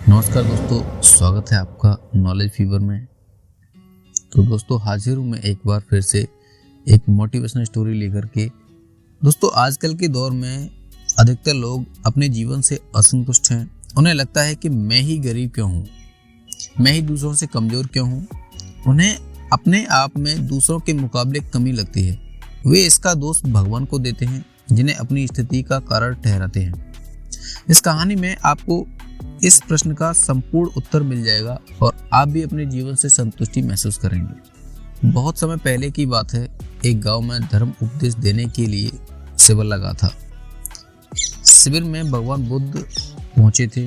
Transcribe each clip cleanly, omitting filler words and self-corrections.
नमस्कार दोस्तों, स्वागत है आपका नॉलेज फीवर में। तो दोस्तों हाजिर हूँ मैं एक बार फिर से एक मोटिवेशनल स्टोरी लेकर के। दोस्तों आजकल के दौर में अधिकतर लोग अपने जीवन से असंतुष्ट हैं। उन्हें लगता है कि मैं ही गरीब क्यों हूँ, मैं ही दूसरों से कमज़ोर क्यों हूँ। उन्हें अपने आप में दूसरों के मुकाबले कमी लगती है। वे इसका दोष भगवान को देते हैं, जिन्हें अपनी स्थिति का कारण ठहराते हैं। इस कहानी में आपको इस प्रश्न का संपूर्ण उत्तर मिल जाएगा और आप भी अपने जीवन से संतुष्टि महसूस करेंगे। बहुत समय पहले की बात है, एक गांव में धर्म उपदेश देने के लिए शिविर लगा था। शिविर में भगवान बुद्ध पहुंचे थे।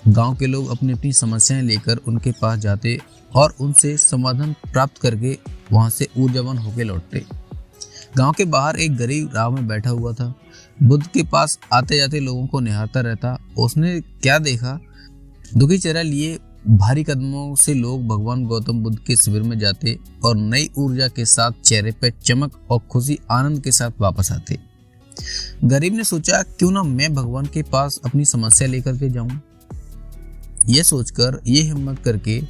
गांव के लोग अपनी अपनी समस्याएं लेकर उनके पास जाते और उनसे समाधान प्राप्त करके वहां से ऊर्जावान होकर लौटते। गांव के बाहर एक गरीब राह में बैठा हुआ था। बुद्ध के पास आते जाते लोगों को निहारता रहता। उसने क्या देखा, दुखी चेहरा लिए भारी कदमों से लोग भगवान गौतम बुद्ध के शिविर में जाते और नई ऊर्जा के साथ चेहरे पर चमक और खुशी आनंद के साथ वापस आते। गरीब ने सोचा, क्यों ना मैं भगवान के पास अपनी समस्या लेकर के जाऊं। यह सोचकर, ये हिम्मत करके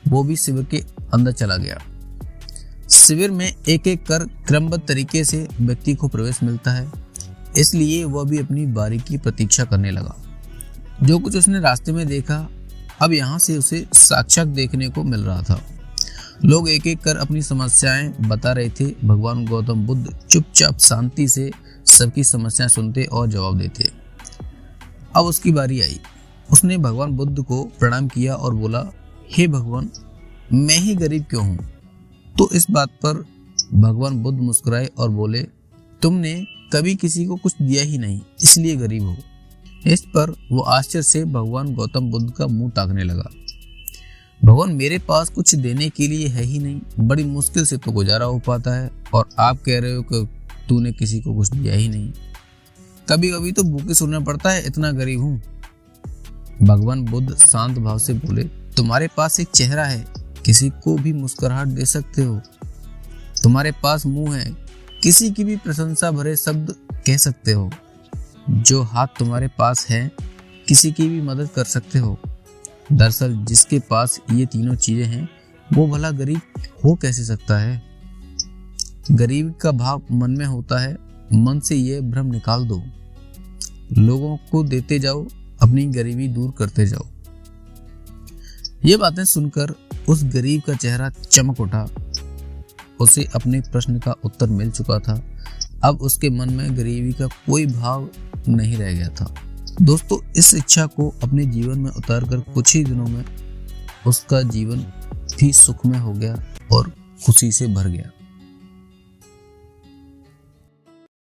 वो भी शिविर के अंदर चला गया। शिविर में एक एक कर क्रमबद्ध तरीके से व्यक्ति को प्रवेश मिलता है, इसलिए वह भी अपनी बारी की प्रतीक्षा करने लगा। जो कुछ उसने रास्ते में देखा, अब यहाँ से उसे साक्षात देखने को मिल रहा था। लोग एक एक कर अपनी समस्याएं बता रहे थे। भगवान गौतम बुद्ध चुपचाप शांति से सबकी समस्याएं सुनते और जवाब देते। अब उसकी बारी आई। उसने भगवान बुद्ध को प्रणाम किया और बोला, हे भगवान, मैं ही गरीब क्यों हूँ। तो इस बात पर भगवान बुद्ध मुस्कुराए और बोले, तुमने कभी किसी को कुछ दिया ही नहीं, इसलिए गरीब हो। इस पर वो आश्चर्य से भगवान गौतम बुद्ध का मुंह ताकने लगा। भगवान, मेरे पास कुछ देने के लिए है ही नहीं, बड़ी मुश्किल से तो गुजारा हो पाता है, और आप कह रहे हो कि तूने किसी को कुछ दिया ही नहीं। कभी कभी तो भूखे सोना पड़ता है, इतना गरीब हूँ। भगवान बुद्ध शांत भाव से बोले, तुम्हारे पास एक चेहरा है, किसी को भी मुस्कुराहट दे सकते हो। तुम्हारे पास मुंह है, किसी की भी प्रशंसा भरे शब्द कह सकते हो। जो हाथ तुम्हारे पास है, किसी की भी मदद कर सकते हो। दरअसल जिसके पास ये तीनों चीजें हैं, वो भला गरीब हो कैसे सकता है। गरीब का भाव मन में होता है। मन से ये भ्रम निकाल दो। लोगों को देते जाओ, अपनी गरीबी दूर करते जाओ। ये बातें सुनकर उस गरीब का चेहरा चमक उठा। उसे अपने प्रश्न का उत्तर मिल चुका था। अब उसके मन में गरीबी का कोई भाव नहीं रह गया था। दोस्तों, इस इच्छा को अपने जीवन में उतारकर कुछ ही दिनों में उसका जीवन भी सुखमय हो गया और खुशी से भर गया।